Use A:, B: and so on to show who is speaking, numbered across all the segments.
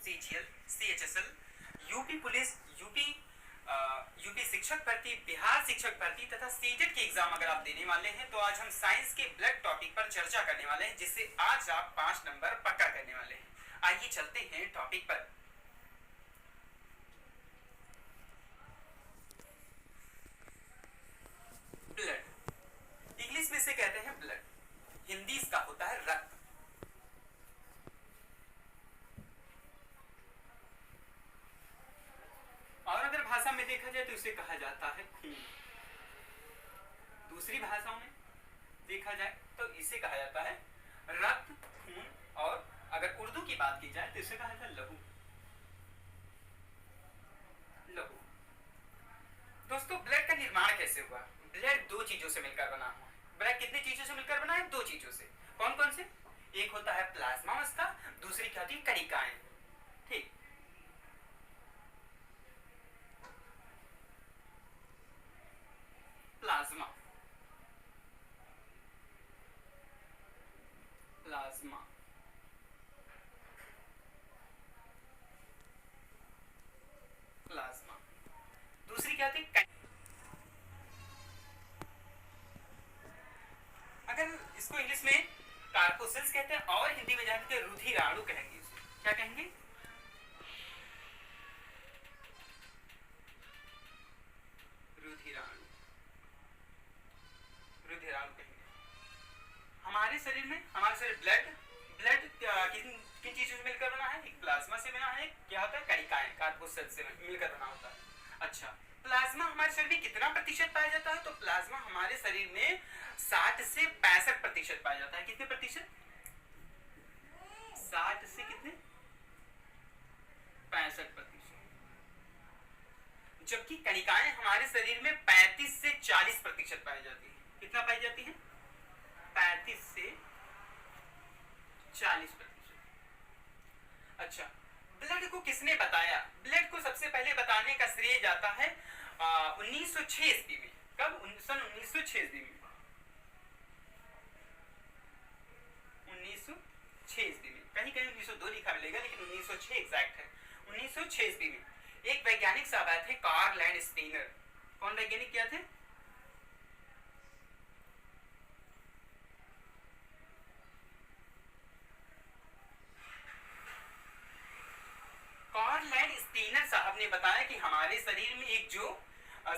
A: CGL, CHSL, UP police, UP शिक्षक भर्ती, बिहार शिक्षक भर्ती तथा सीटेट के एग्जाम अगर आप देने वाले हैं तो आज हम साइंस के ब्लड टॉपिक पर चर्चा करने वाले हैं, जिससे आज आप 5 नंबर पक्का करने वाले हैं। आइए चलते हैं टॉपिक पर। ब्लड इंग्लिश में से कहते हैं ब्लड, हिंदी इसका होता है रक्त। और अगर भाषा में देखा जाए तो इसे कहा जाता है खून। दूसरी भाषाओं में देखा जाए तो इसे कहा जाता है रक्त, खून, और अगर उर्दू की बात की जाए तो इसे कहा जाता है लहू। लहू। दोस्तों, ब्लड का निर्माण कैसे हुआ? ब्लड दो चीजों से मिलकर बना हुआ है। ब्लड कितनी चीजों से मिलकर बना है? दो चीजों से। कौन कौन से? एक होता है प्लाज्मा अवस्था, दूसरी क्या होती है? कणिकाएं। ठीक, प्लाज्मा, प्लाज्मा, प्लाज्मा। दूसरी क्या थी? अगर इसको इंग्लिश में कार्पोसेल्स कहते हैं और हिंदी में जानते रुधिराणु कहेंगे। क्या कहेंगे? रुधिराणु, रुधिराणु कहेंगे। हमारे शरीर में, हमारे शरीर ब्लड किन किन चीजों से मिलकर बना है? एक प्लाज्मा से बना है, क्या होता है? कणिकाएं, कार्पोसेल्स से मिलकर बना होता है। अच्छा, प्लाज्मा हमारे शरीर में कितना प्रतिशत पाया जाता है? तो प्लाज्मा हमारे शरीर में 60 से 65% पाया जाता है। कितने प्रतिशत? 60 से कितने? 65%। जबकि कणिकाएं हमारे शरीर में 35 से 40% पाई जाती है। कितना पाई जाती है? 35 से 40%। अच्छा, ब्लड को किसने बताया? ब्लड को सबसे पहले बताने का श्रेय जाता है 1906 ईस्वी में। कब? सन 1906 ईस्वी में। 1906 ईस्वी में, कहीं कहीं 1902 लिखा मिलेगा, लेकिन 1906 एग्जैक्ट है। 1906 ईस्वी में एक वैज्ञानिक साहब आए थे, कार्ल लैंड स्टीनर। कौन वैज्ञानिक क्या थे? कार्ल लैंड स्टीनर साहब ने बताया कि हमारे शरीर में एक जो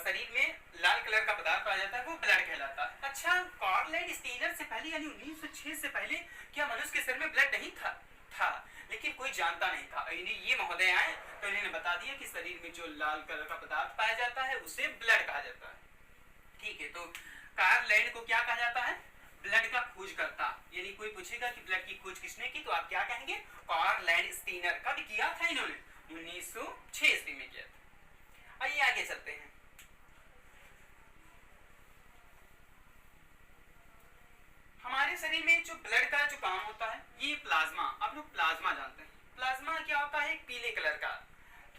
A: शरीर में लाल कलर का पदार्थ पाया जाता है वो ब्लड कहलाता है। अच्छा, कार्ल लैंड स्टीनर से पहले यानी 1906 से पहले क्या मनुष्य के शरीर में ब्लड नहीं था, लेकिन कोई जानता नहीं था। ये महोदय आए तो इन्होंने बता दिया कि शरीर में जो लाल कलर का पदार्थ पाया जाता है उसे ब्लड कहा जाता है। ठीक है, तो कार्ल लैंड को क्या कहा जाता है? ब्लड का खोजकर्ता। यानी कोई पूछेगा कि ब्लड की खोज किसने की, तो आप क्या कहेंगे? Karl Landsteiner. कब किया था इन्होंने? 1906 ईस्वी में किया था। आइए आगे चलते हैं। हमारे शरीर में जो ब्लड का जो काम होता है, ये प्लाज्मा, आप लोग प्लाज्मा जानते हैं। प्लाज्मा क्या होता है? पीले कलर का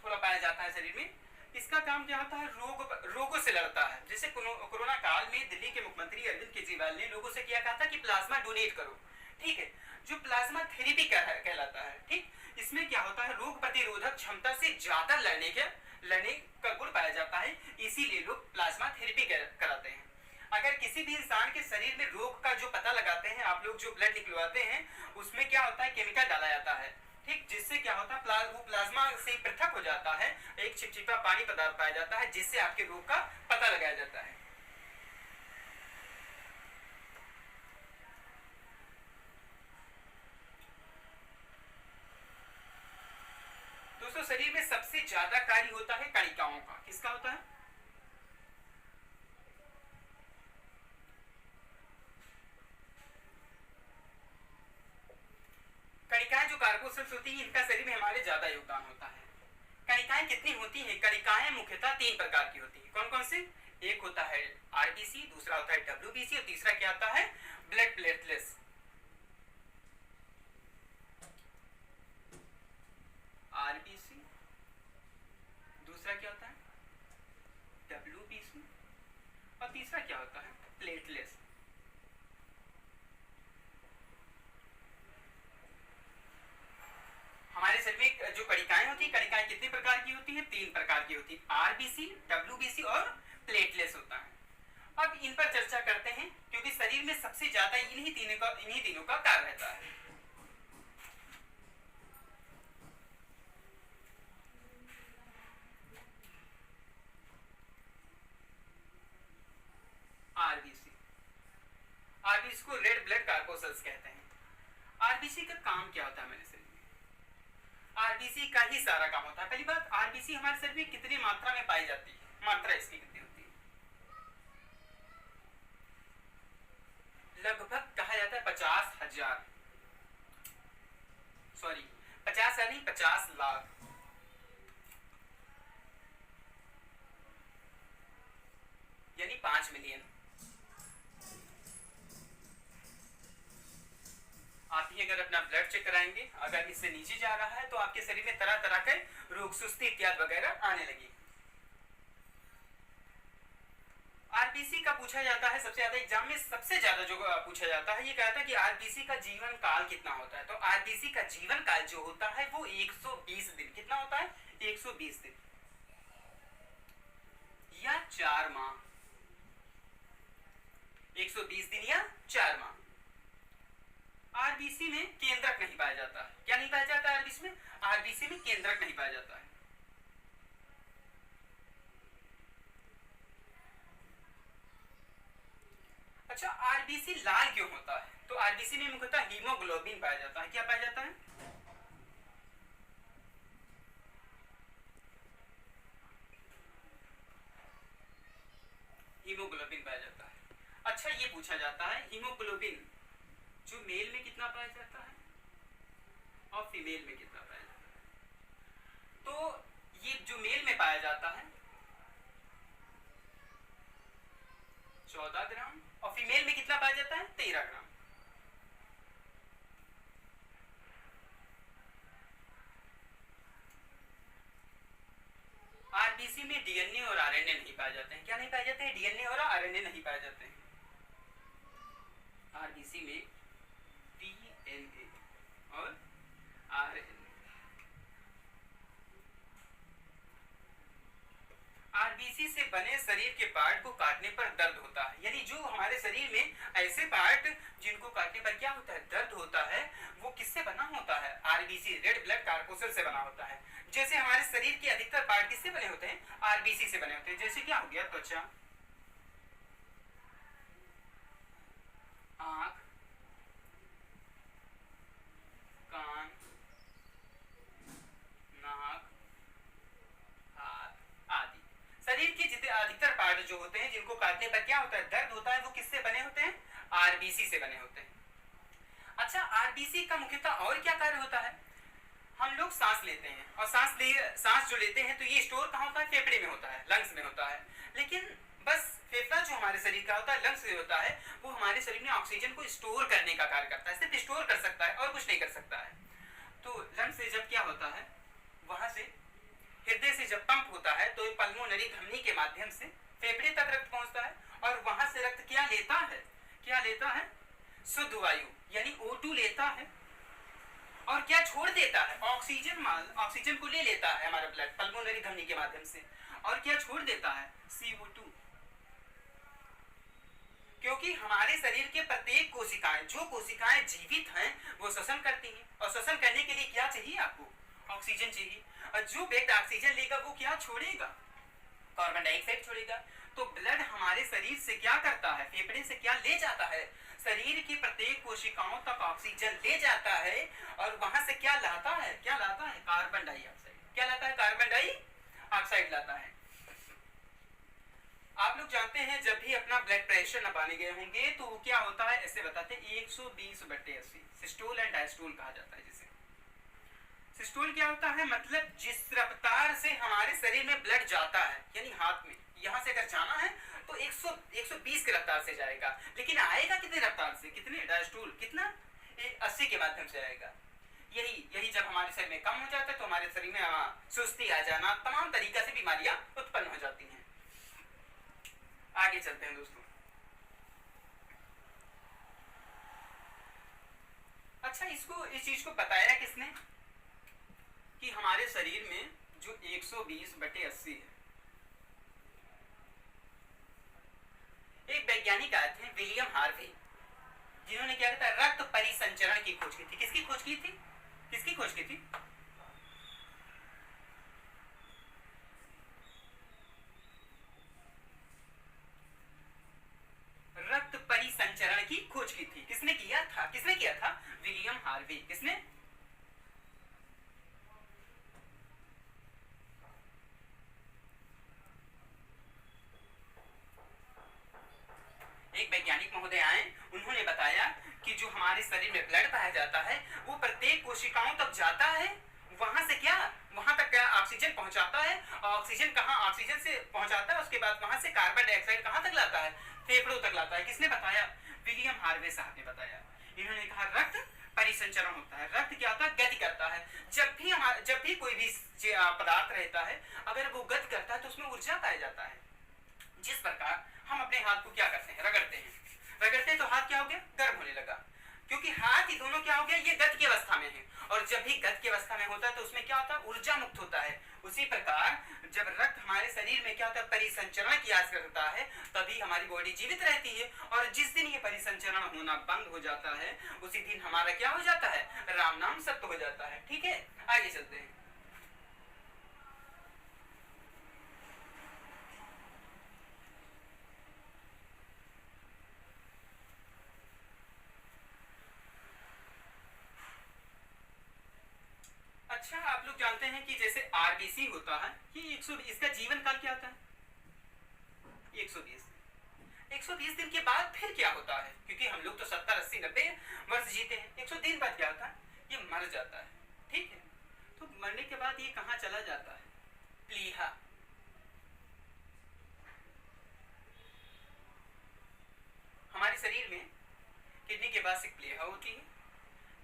A: थोड़ा पाया जाता है शरीर में। इसका काम क्या होता है? रोगों से लड़ता है। जैसे कोरोना काल में दिल्ली के मुख्यमंत्री अरविंद केजरीवाल ने लोगों से क्या कहा था कि प्लाज्मा डोनेट करो। ठीक है, जो प्लाज्मा थेरेपी कहलाता है। ठीक, इसमें क्या होता है? रोग प्रतिरोधक क्षमता से ज्यादा लड़ने का गुण पाया जाता है, इसीलिए लोग प्लाज्मा थेरेपी कराते हैं। अगर किसी भी इंसान के शरीर में रोग का जो पता लगाते हैं, आप लोग जो ब्लड निकलवाते हैं उसमें क्या होता है? केमिकल डाला जाता है। ठीक, जिससे क्या होता है? वो प्लाज्मा से पृथक हो जाता है, एक चिपचिपा पानी पदार्थ पाया जाता है, जिससे आपके रोग का पता लगाया जाता है। दोस्तों, शरीर में सबसे ज्यादा कार्य होता है कणिकाओं का। किसका होता है? कणिकाएं जो कार्पोसेल्स होती हैं, इनका शरीर में हमारे ज्यादा योगदान होता है। कणिकाएं कितनी होती हैं? कणिकाएं मुख्यतः 3 प्रकार की होती हैं। कौन कौन से? एक होता है आरबीसी, दूसरा होता है डब्ल्यूबीसी, और तीसरा क्या होता है? Blood platelets. आरबीसी, दूसरा क्या होता है? डब्ल्यूबीसी, और तीसरा क्या होता है? प्लेटलेट्स। हमारे शरीर में जो कणिकाएं होती है, कणिकाएं कितने प्रकार की होती हैं? 3 प्रकार की होती है, आरबीसी, डब्ल्यूबीसी और प्लेटलेट्स होता है। अब इन पर चर्चा करते हैं क्योंकि शरीर में सबसे ज्यादा इन्हीं तीनों का कार्य रहता है। आरबीसी, आरबीसी को रेड ब्लड कार्पोसल्स कहते हैं। आरबीसी का काम क्या होता है हमारे शरीर में? आरबीसी का ही सारा काम होता है। पहली बात, आरबीसी हमारे शरीर में कितनी मात्रा में पाई जाती है? मात्रा इसकी कितनी होती है? लगभग कहा जाता है 50,000, सॉरी 50,000 नहीं, 50 लाख, यानी 5 मिलियन। आप ही अगर अपना ब्लड चेक कराएंगे, अगर इससे नीचे जा रहा है तो आपके शरीर में तरह तरह के रोग, सुस्ती इत्यादि वगैरह आने लगी। आरबीसी का पूछा जाता है सबसे ज्यादा, एग्जाम में सबसे ज्यादा जो पूछा जाता है, ये कहता है कि आरबीसी का जीवन काल कितना होता है। तो आरबीसी का जीवन काल जो होता है वो 120 दिन। कितना होता है? 120 दिन या 4 माह। 120 दिन या 4 माह। आरबीसी में केंद्रक नहीं पाया जाता है। क्या नहीं पाया जाता है आरबीसी में? आरबीसी में केंद्रक नहीं पाया जाता है। अच्छा, आरबीसी लाल क्यों होता है? तो आरबीसी में मुख्यतः हीमोग्लोबिन पाया जाता है। क्या पाया जाता है? हीमोग्लोबिन पाया जाता है। अच्छा, ये पूछा जाता है हीमोग्लोबिन जो मेल में कितना पाया जाता है और फीमेल में कितना पाया जाता है? तो ये जो मेल में पाया जाता है 14 ग्राम और फीमेल में कितना पाया जाता है? 13 ग्राम। आरबीसी में डीएनए और आरएनए नहीं पाए जाते हैं। क्या नहीं पाए जाते हैं? डीएनए और आरएनए नहीं पाए जाते हैं आरबीसी में। डीएनए और आरएनए। आरबीसी से बने शरीर के पार्ट को काटने पर दर्द होता है। यानी जो हमारे शरीर में ऐसे पार्ट जिनको काटने पर क्या होता है? दर्द होता है, वो किससे बना होता है? आरबीसी, रेड ब्लड कार्पोसल से बना होता है। जैसे हमारे शरीर के अधिकतर पार्ट किससे बने होते हैं? आरबीसी से बने होते हैं। जैसे क्या हो गया? त्वचा, आंख, कान, नाक, हाथ आदि। शरीर के जितने अधिकतर पार्ट जो होते हैं जिनको काटने पर क्या होता है? दर्द होता है, वो किससे बने होते हैं? आरबीसी से बने होते हैं। अच्छा, आरबीसी का मुख्यतः और क्या कार्य होता है? हम लोग सांस लेते हैं और सांस जो लेते हैं तो ये स्टोर कहाँ होता है? फेफड़े में होता है, लंग्स में होता है। लेकिन बस फेफड़ा जो हमारे शरीर का होता है, लंग्स में होता है, वो हमारे शरीर में ऑक्सीजन को स्टोर करने का कार्य करता है। सिर्फ स्टोर कर सकता है और कुछ नहीं कर सकता है। तो लंग्स से जब क्या होता है, वहां से हृदय से जब पंप होता है तो पल्मोनरी धमनी के माध्यम से फेफड़े तक रक्त पहुंचता है और वहां से रक्त क्या लेता है? क्या लेता है? शुद्ध वायु यानी O2 लेता है और क्या छोड़ देता है? ऑक्सीजन को ले लेता है हमारा ब्लड पल्मोनरी धमनी के माध्यम से, और क्या छोड़ देता है? CO2। क्योंकि हमारे शरीर के प्रत्येक कोशिकाएं, जो कोशिकाएं जीवित हैं, वो श्वसन करती हैं और श्वसन करने के लिए क्या चाहिए आपको? ऑक्सीजन चाहिए। और जो व्यक्ति ऑक्सीजन लेगा वो क्या छोड़ेगा? कार्बन डाइऑक्साइड छोड़ेगा। तो ब्लड हमारे शरीर से क्या करता है? फेफड़े से क्या ले जाता है? शरीर की प्रत्येक कोशिकाओं तक ऑक्सीजन ले जाता है और वहां से क्या लाता है? क्या लाता है? Carbon dioxide. क्या लाता है? कार्बन डाइऑक्साइड लाता है। आप लोग जानते हैं जब भी अपना ब्लड प्रेशर नापाने गए होंगे तो वो क्या होता है? ऐसे बताते हैं 120/80 सिस्टोल एंड डायस्टोल कहा जाता है। जिसे सिस्टोल क्या होता है? मतलब जिस रफ्तार से हमारे शरीर में ब्लड जाता है, यानी हाथ में यहां से अगर जाना है तो 120 की रफ्तार से जाएगा, लेकिन आएगा कितने रफ्तार से? कितने? डायस्टोल कितना? 80 के माध्यम से आएगा। यही जब हमारे शरीर में कम हो जाता है तो हमारे शरीर में सुस्ती आ जाना, तमाम तरीका से बीमारियां उत्पन्न हो जाती हैं। आगे चलते हैं दोस्तों। अच्छा, इस चीज को बताया किसने कि हमारे हमारे शरीर में जो 120/80 है, एक वैज्ञानिक आए थे विलियम हार्वे, जिन्होंने क्या कहता है रक्त परिसंचरण की खोज की थी। किसकी खोज की थी? किसकी खोज की थी? रक्त परिसंचरण की खोज की थी। किसने किया था? किसने किया था? William Harvey. किसने? एक वैज्ञानिक महोदय आए, उन्होंने बताया कि जो हमारे शरीर में ब्लड पाया जाता है वो प्रत्येक कोशिकाओं तक जाता है, वहां से क्या, वहां तक क्या ऑक्सीजन पहुंचाता है। ऑक्सीजन कहां? ऑक्सीजन से पहुंचाता है, उसके बाद वहां से कार्बन डाइऑक्साइड कहां तक लाता है? फेफड़ों तक लाता है। किसने बताया? विलियम हार्वे साहब ने बताया। इन्होंने कहा रक्त परिसंचरण होता है। रक्त क्या होता है? गति करता है। जब भी कोई भी पदार्थ रहता है, अगर वो गति करता है तो उसमें ऊर्जा पाया जाता है। जिस प्रकार हम अपने हाथ को क्या करते हैं? रगड़ते हैं। रगड़ते तो हाथ क्या हो गया? गर्म होने लगा, क्योंकि हाथ ही दोनों क्या हो गया? ये गति की अवस्था में है, और जब भी गति की अवस्था में होता है तो उसमें क्या होता है? ऊर्जा मुक्त होता है। उसी प्रकार जब रक्त हमारे शरीर में क्या होता है? परिसंचरण किया करता है, तभी हमारी बॉडी जीवित रहती है। और जिस दिन ये परिसंचरण होना बंद हो जाता है, उसी दिन हमारा क्या हो जाता है? राम नाम सत्य हो जाता है। ठीक है, आगे चलते हैं। अच्छा, आप लोग जानते हैं कि जैसे आरबीसी होता है, ये 120, इसका जीवन काल क्या होता है? 120 120 दिन के बाद फिर क्या होता है? क्योंकि हम लोग तो 70, 80, 90 वर्ष जीते हैं। 100 दिन बाद क्या होता है? ये मर जाता है। ठीक है, तो मरने के बाद ये कहाँ चला जाता है? प्लीहा। हमारे शरीर में किडनी के पास एक प्लीहा होती है,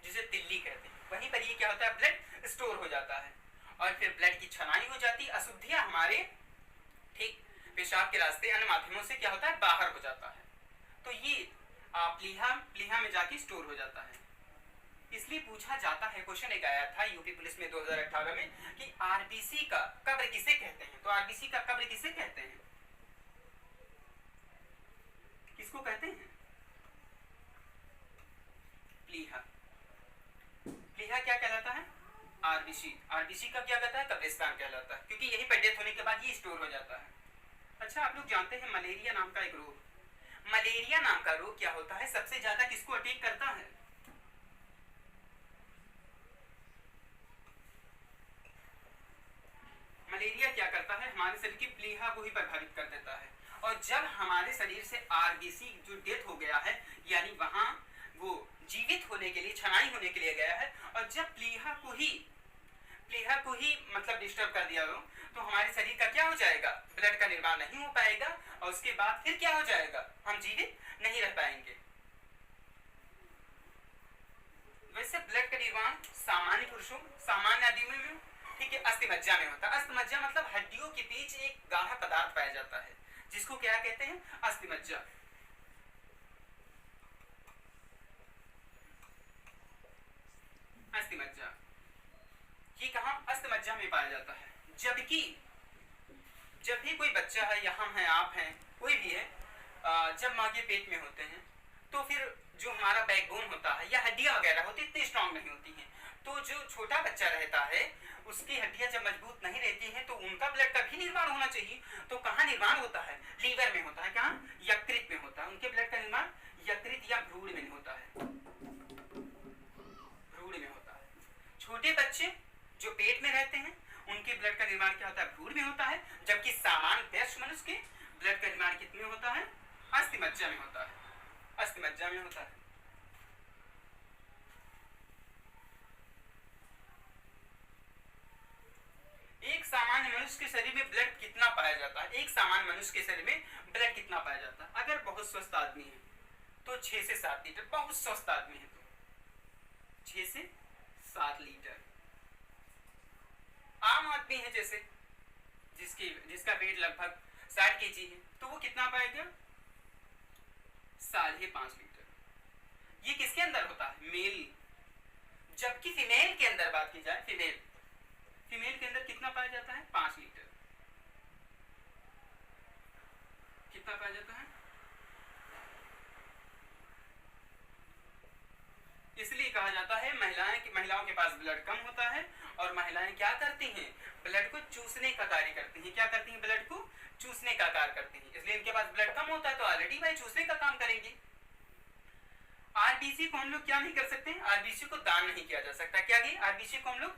A: जिसे तिल्ली कहते हैं। वहीं पर ये क्या होता है? ब्लड स्टोर हो जाता है, और फिर ब्लड की छनाई हो जाती है। अशुद्धियां हमारे ठीक पेशाब के रास्ते अन्य माध्यमों से क्या होता है? बाहर हो जाता है। तो ये प्लीहा में जाके स्टोर हो जाता है। इसलिए पूछा जाता है, क्वेश्चन एक आया था यूपी पुलिस में 2018 में कि आरबीसी का कब्र किसे कहते हैं? तो आरबीसी का कब्र किसे कहते हैं? किसको कहते हैं? प्लीहा। प्लीहा क्या कहलाता है? आरबीसी। आरबीसी का क्या कहता है? कब्रिस्तान कहलाता है, क्योंकि यही पर डेथ होने के बाद ये स्टोर हो जाता है। अच्छा, आप लोग जानते हैं मलेरिया नाम का एक रोग, मलेरिया नाम का रोग क्या होता है? सबसे ज्यादा किसको अटैक करता है? मलेरिया क्या करता है? हमारे शरीर की प्लीहा को ही प्रभावित कर देता है। और जब हमारे शरीर से आरबीसी जो डेथ हो गया है, यानी वहां वो जीवित होने के लिए, छनाई होने के लिए गया है, और जब प्लीहा को ही मतलब डिस्टर्ब कर दिया हो, तो हमारे शरीर का क्या हो जाएगा? ब्लड का निर्माण नहीं हो पाएगा, और उसके बाद फिर क्या हो जाएगा? हम जीवित नहीं रह पाएंगे। वैसे ब्लड का निर्माण सामान्य पुरुषों, सामान्य आदमियों में, ठीक है, अस्थिमज्जा में होता है। अस्थिमज्जा मतलब हड्डियों के बीच एक गाढ़ा पदार्थ पाया जाता है, जिसको क्या कहते हैं? अस्थिमज्जा। अस्थिमज्जा ये कहाँ? अस्थिमज्जा में पाया जाता है। जबकि जब भी कोई बच्चा है, या हम हैं, आप हैं, कोई भी है, जब माँ के पेट में होते हैं, तो फिर जो हमारा बैकबोन होता है या हड्डियां वगैरह होती इतनी स्ट्रांग नहीं होती हैं। तो जो छोटा बच्चा रहता है, उसकी हड्डियां जब मजबूत नहीं रहती हैं, तो उनका ब्लड का भी निर्माण होना चाहिए। तो कहाँ निर्माण होता है? लीवर में होता है। कहाँ? यकृत में होता है। उनके ब्लड का निर्माण यकृत या भ्रूण में होता है। भ्रूण में होता है। छोटे बच्चे जो पेट में रहते हैं, उनके ब्लड का निर्माण क्या होता है? भ्रूण में होता है। जबकि सामान्य वयस्क मनुष्य के ब्लड का निर्माण कितने में होता है? अस्थिमज्जा में होता है। अस्थिमज्जा में होता है। एक सामान्य मनुष्य के शरीर में ब्लड कितना पाया जाता है? एक सामान्य मनुष्य के शरीर में ब्लड कितना पाया जाता है? अगर बहुत स्वस्थ आदमी है तो 6 से 7 लीटर। बहुत स्वस्थ आदमी है तो 6 से 7 लीटर। आम आदमी है जैसे जिसका वेट लगभग 60 kg है, तो वो कितना पाएगा? 5.5 लीटर। ये किसके अंदर होता है? मेल। जबकि फीमेल के अंदर बात की जाए, फीमेल के पास ब्लड कम होता है और महिलाएं क्या करती हैं, ब्लड को चूसने का कार्य करती हैं। क्या करती हैं, ब्लड को चूसने का कार्य करती हैं, इसलिए इनके पास ब्लड कम होता है तो ऑलरेडी भाई चूसने का काम करेंगी। आरबीसी को हम लोग क्या नहीं कर सकते, आरबीसी को दान नहीं किया जा सकता। क्या गई, आरबीसी को हम लोग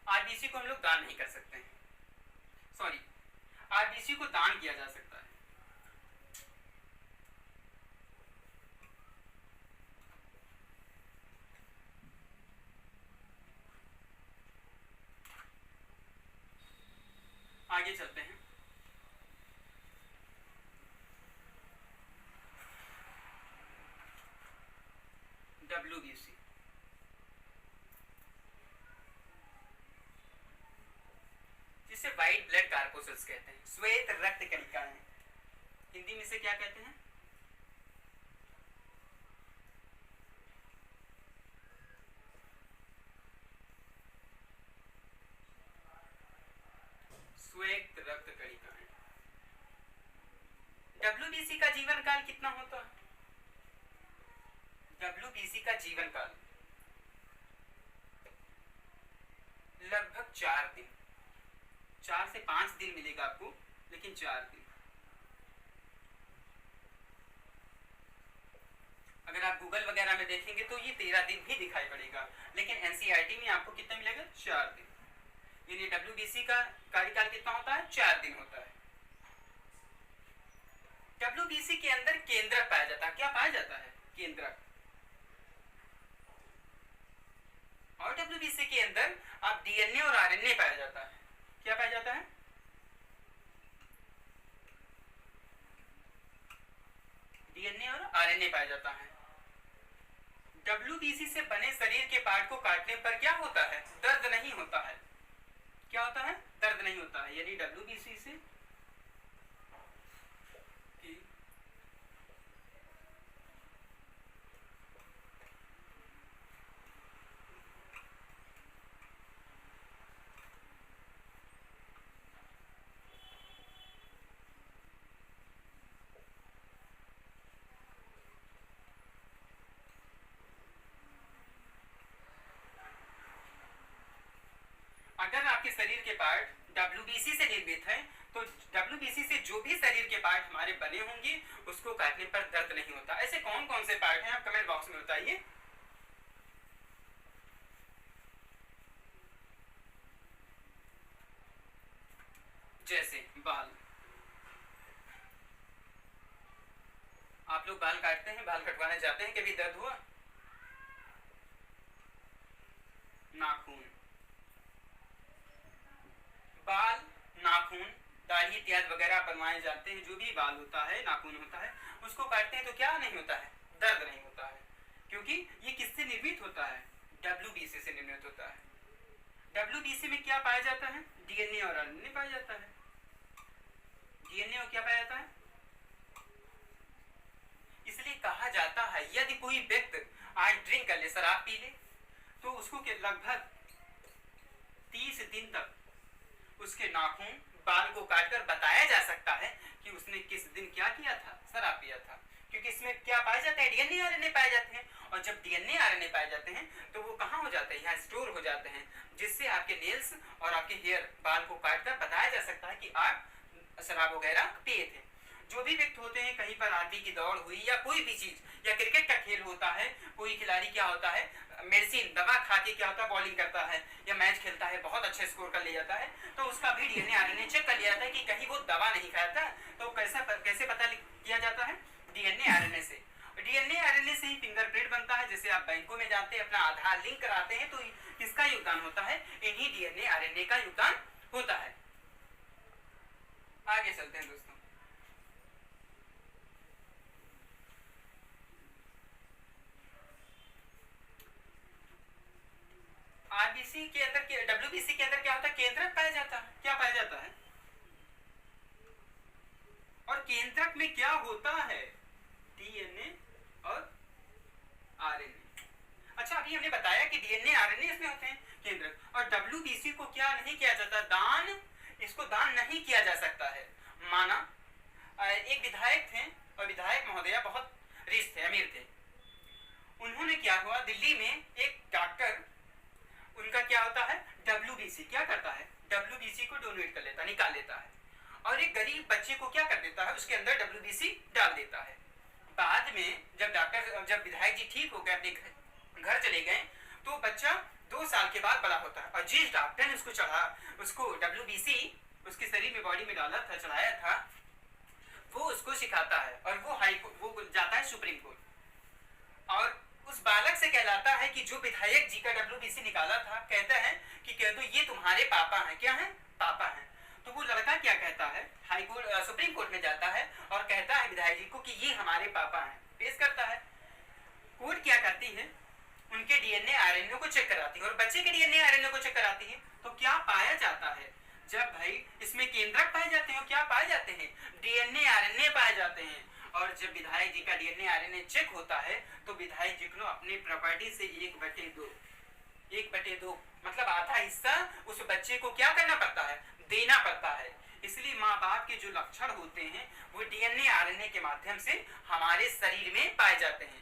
A: आरबीसी को हम लोग दान नहीं कर सकते हैं, सॉरी, आरबीसी को दान किया जा सकता है। आगे चलते हैं। डब्ल्यूबीसी, जिसे व्हाइट ब्लड कार्पोसेल्स कहते हैं, श्वेत रक्त कणिकाएं, हिंदी में से क्या कहते हैं, श्वेत रक्त कणिकाएं। डब्ल्यूबीसी का जीवन काल कितना होता है, डब्ल्यूबीसी का जीवन काल लगभग 4 दिन, 4 से 5 दिन मिलेगा आपको, लेकिन 4 दिन। अगर आप गूगल वगैरह में देखेंगे तो ये 13 दिन भी दिखाई पड़ेगा, लेकिन एनसीईआरटी में आपको कितना मिलेगा, 4 दिन। यानी डब्ल्यूबीसी का कार्यकाल कितना होता है, 4 दिन होता है। डब्ल्यूबीसी के अंदर केंद्रक पाया जाता है। क्या पाया जाता है, केंद्रक। और डब्ल्यूबीसी के अंदर आप डीएनए और आरएनए पाया जाता है। क्या पाया जाता है, डीएनए और आरएनए पाया जाता है। डब्ल्यूबीसी से बने शरीर के पार्ट को काटने पर क्या होता है, दर्द नहीं होता है। क्या होता है, दर्द नहीं होता है। यानी डब्ल्यूबीसी से अगर आपके शरीर के पार्ट डब्ल्यूबीसी से निर्मित है तो डब्ल्यूबीसी से जो भी शरीर के पार्ट हमारे बने होंगे उसको काटने पर दर्द नहीं होता। ऐसे कौन कौन से पार्ट हैं, आप कमेंट बॉक्स में बताइए। जैसे बाल, आप लोग बाल काटते हैं, बाल कटवाने जाते हैं, कभी दर्द हुआ। नाखून, बाल, नाखून, दाढ़ी इत्यादि वगैरह बनवाए जाते हैं, जो भी बाल होता है, नाखून होता है, उसको काटते हैं तो क्या नहीं होता है, दर्द नहीं होता है, क्योंकि ये किससे निर्मित होता है, डब्ल्यूबीसी से निर्मित होता है। डब्ल्यूबीसी में क्या पाया जाता है, डीएनए और आरएनए पाया जाता है। डीएनए और क्या पाया जाता है, इसलिए कहा जाता है यदि कोई व्यक्ति आज ड्रिंक कर ले, शराब पी ले, तो उसको लगभग 30 दिन तक उसके नाखून, बाल को काटकर बताया जा सकता है कि उसने किस दिन क्या किया था, शराब पिया था, क्योंकि इसमें क्या पाया जाता है, डीएनए आरएनए पाए जाते हैं। और जब डीएनए आरएनए पाए जाते हैं तो वो कहाँ हो जाते हैं, यहाँ स्टोर हो जाते हैं, जिससे आपके नेल्स और आपके हेयर, बाल को काटकर बताया जा सकता है कि आप शराब वगैरह पिए थे। जो भी व्यक्ति होते हैं, कहीं पर आर्मी की दौड़ हुई या कोई भी चीज, या क्रिकेट का खेल होता है, कोई खिलाड़ी क्या होता है, मेडिसिन दवा खा के क्या होता है, बॉलिंग करता है या मैच खेलता है, बहुत अच्छे स्कोर कर ले जाता है, तो उसका भी डीएनए आरएनए चेक कर लिया जाता है कि कहीं वो दवा नहीं खाया था। तो कैसे पता किया जाता है, डीएनए आरएनए से। डीएनए आरएनए से ही फिंगरप्रिंट बनता है। जैसे आप बैंकों में जाते हैं, अपना आधार लिंक कराते हैं, तो किसका योगदान होता है, इन्हीं डीएनए आरएनए का योगदान होता है। आगे चलते हैं दोस्तों। आरबीसी के अंदर, डब्ल्यूबीसी के अंदर क्या होता है, केंद्रक पाया जाता है। क्या पाया जाता है, और केंद्रक में क्या होता है, डीएनए और आरएनए। अच्छा, अच्छा अभी हमने बताया कि डीएनए आरएनए इसमें होते हैं केंद्रक, और डब्ल्यूबीसी को क्या नहीं किया जाता, दान, इसको दान नहीं किया जा सकता है। माना एक विधायक थे और विधायक महोदया बहुत रिच थे, अमीर थे। उन्होंने क्या हुआ, दिल्ली में एक डॉक्टर, उनका क्या होता है डब्ल्यूबीसी क्या करता है, डब्ल्यूबीसी को डोनेट कर लेता, निकाल लेता है, और एक गरीब बच्चे को क्या कर देता है, उसके अंदर डब्ल्यूबीसी डाल देता है। बाद में जब विधायक जी ठीक हो गए, अपने घर चले गए, तो बच्चा 2 साल के बाद बड़ा होता है, और जिस डॉक्टर ने उसको डब्ल्यूबीसी उसके शरीर में, बॉडी में डाला था, चढ़ाया था, वो उसको सिखाता है, और वो जाता है सुप्रीम कोर्ट, और उस बालक से कहलाता है कि जो विधायक जी का डब्ल्यूबीसी निकाला था, कहता है कि कह दो ये तुम्हारे पापा हैं। क्या है, पापा हैं। तो वो लड़का क्या कहता है, हाई कोर्ट सुप्रीम कोर्ट में जाता है और कहता है विधायक जी को कि ये हमारे पापा हैं, पेश करता है। कोर्ट क्या करती है, उनके डीएनए आरएनए को चेक कराती है और बच्चे के डीएनए आरएनए को चेक कराती है। तो क्या पाया जाता है, जब भाई इसमें केंद्रक पाए जाते हैं, क्या पाए जाते हैं, डीएनए आरएनए पाए जाते हैं। और जब विधायक जी का डीएनए आरएनए चेक होता है तो विधायक जी को अपनी प्रॉपर्टी से 1/2 मतलब आधा हिस्सा उस बच्चे को क्या करना पड़ता है, देना पड़ता है। इसलिए माँ बाप के जो लक्षण होते हैं वो डीएनए आरएनए के माध्यम से हमारे शरीर में पाए जाते हैं।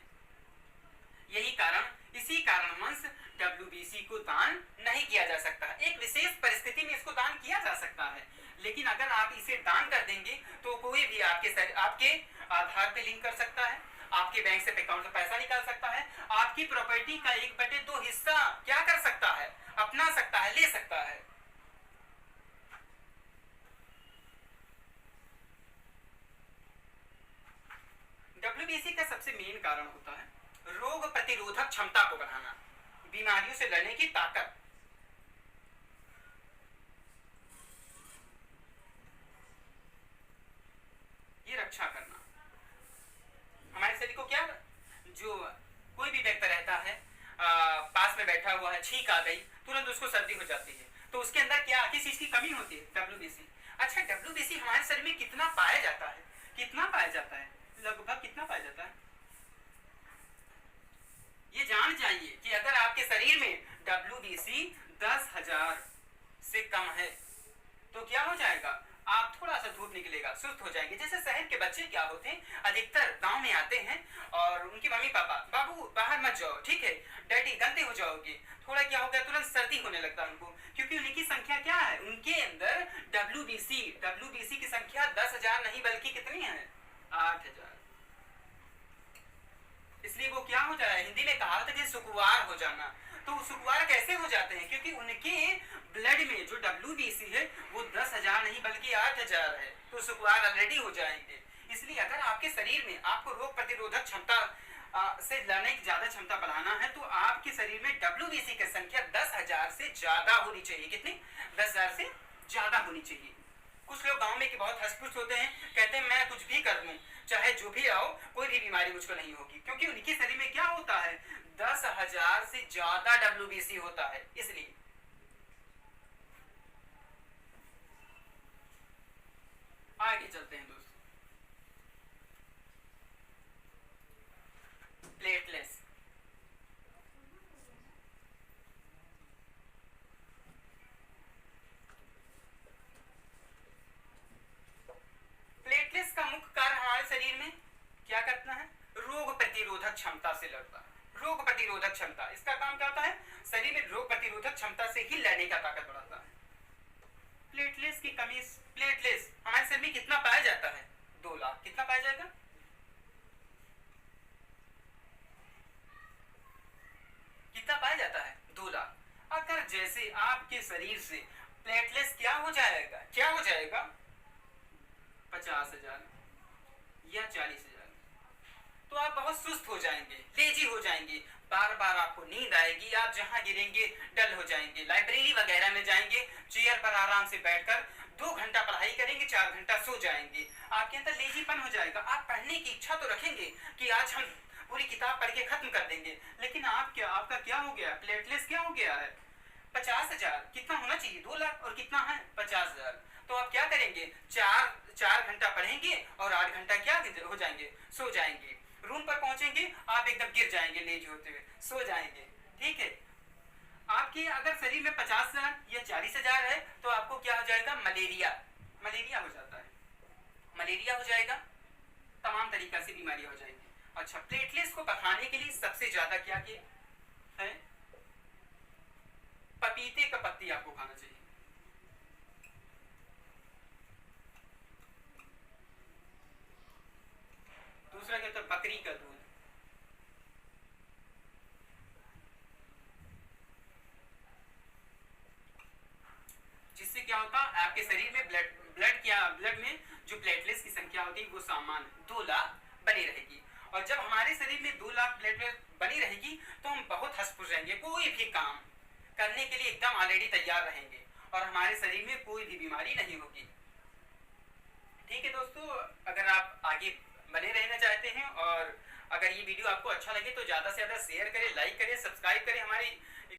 A: इसी कारणवश डब्ल्यूबीसी को दान नहीं किया जा सकता। एक विशेष परिस्थिति में इसको दान किया जा सकता है, लेकिन अगर आप इसे दान कर देंगे तो कोई भी आपके आधार पे लिंक कर सकता है, आपके बैंक से अकाउंट से पैसा निकाल सकता है, आपकी प्रॉपर्टी का 1/2 हिस्सा क्या कर सकता है, अपना सकता है, ले सकता है। डब्ल्यूबीसी का सबसे मेन कारण होता है रोग प्रतिरोधक क्षमता को बढ़ाना, बीमारियों से लड़ने की ताकत। ये रक्षा करना हमारे शरीर को क्या, जो कोई भी व्यक्ति रहता है पास में बैठा हुआ है, छींक आ गई, तुरंत उसको सर्दी हो जाती है, तो उसके अंदर क्या, किस चीज की कमी होती है, डब्ल्यूबीसी। अच्छा डब्ल्यूबीसी हमारे शरीर में कितना पाया जाता है, लगभग कितना पाया जाता है, ये जान जाइए कि अगर आपके शरीर में डब्ल्यूबीसी 10,000 से कम है तो क्या हो जाएगा, आप थोड़ा सा धूप निकलेगा, सुस्त हो जाएंगे। जैसे शहर के बच्चे क्या होते हैं, अधिकतर गांव में आते हैं और उनकी मम्मी पापा, बाबू बाहर मत जाओ, ठीक है डैडी गंदे हो जाओगे, थोड़ा क्या हो गया, तुरंत सर्दी होने लगता है उनको, क्योंकि उनकी संख्या क्या है, उनके अंदर डब्ल्यूबीसी की संख्या 10,000 नहीं बल्कि कितनी है, 8,000। इसलिए वो क्या हो जाए, हिंदी में कहा था कि सुकुवार हो जाना। तो सुकुवार कैसे हो जाते हैं, क्योंकि उनके ब्लड में जो डब्ल्यूबीसी है वो 10,000 नहीं बल्कि 8,000 है, तो सुकुवार ऑलरेडी हो जाएंगे। इसलिए अगर आपके शरीर में आपको रोग प्रतिरोधक क्षमता से लड़ने की ज्यादा क्षमता बढ़ाना है तो आपके शरीर में डब्ल्यूबीसी की संख्या 10,000 से ज्यादा होनी चाहिए। कितनी, 10,000 से ज्यादा होनी चाहिए। कुछ लोग गांव में बहुत हंसपुष्ट होते हैं, कहते हैं मैं कुछ भी कर लूं, चाहे जो भी आओ, कोई भी बीमारी मुझको नहीं होगी, क्योंकि उनके शरीर में क्या होता है, 10,000 से ज्यादा डब्ल्यूबीसी होता है। इसलिए आगे चलते हैं दोस्तों, प्लेटलेट्स। प्लेटलेट्स का मुख्य कार्य हमारे शरीर में क्या करता है, रोग प्रतिरोधक क्षमता से लड़ता है। रोग प्रतिरोधक क्षमता, इसका काम क्या होता है, शरीर में रोग प्रतिरोधक क्षमता से ही लड़ने का ताकत बढ़ाता है। प्लेटलेट्स की कमी, प्लेटलेट्स हमारे शरीर में कितना पाया जाता है, 2 लाख। कितना पाया जाएगा, कितना पाया जाता है, 2 लाख। अगर जैसे आपके शरीर से प्लेटलेट्स क्या हो जाएगा, 50,000 या 40,000, तो आप बहुत सुस्त हो जाएंगे, लेजी हो जाएंगे, बार बार आपको नींद आएगी, आप जहां गिरेंगे डल हो जाएंगे। लाइब्रेरी वगैरह में जाएंगे, चेयर पर आराम से बैठकर 2 घंटा पढ़ाई करेंगे, 4 घंटा सो जाएंगे, आपके अंदर लेजीपन हो जाएगा। आप पढ़ने की इच्छा तो रखेंगे कि आज हम पूरी किताब पढ़ के खत्म कर देंगे, लेकिन आपका क्या हो गया, प्लेटलेट्स क्या हो गया है, 50,000। कितना होना चाहिए, 2 लाख, और कितना है 50,000। तो आप क्या करेंगे, 4 घंटा पढ़ेंगे और 8 घंटा क्या हो जाएंगे, सो जाएंगे। रूम पर पहुंचेंगे, आप एकदम गिर जाएंगे, लेजी होते हुए सो जाएंगे। ठीक है। आपके अगर शरीर में 50,000 या 40,000 है तो आपको क्या हो जाएगा, मलेरिया हो जाता है, मलेरिया हो जाएगा, तमाम तरीका से बीमारी हो जाएगी। अच्छा, प्लेटलेट्स को बढ़ाने के लिए सबसे ज्यादा क्या किया है, पपीते का पत्ती आपको खाना चाहिए। दूसरा क्या होता है, बकरी का दूध, जिससे क्या होता है आपके शरीर में ब्लड में जो प्लेटलेट्स की संख्या होती है वो सामान्य 2 लाख बनी रहेगी। और जब हमारे शरीर में 2 लाख प्लेटलेट बनी रहेगी तो हम बहुत हंस-खुश रहेंगे, कोई भी काम करने के लिए एकदम ऑलरेडी तैयार रहेंगे और हमारे शरीर में कोई भी बीमारी नहीं होगी। ठीक है दोस्तों, अगर आप आगे बने रहना चाहते हैं और अगर ये वीडियो आपको अच्छा लगे तो ज़्यादा से ज़्यादा शेयर करें, लाइक करें, सब्सक्राइब करें हमारी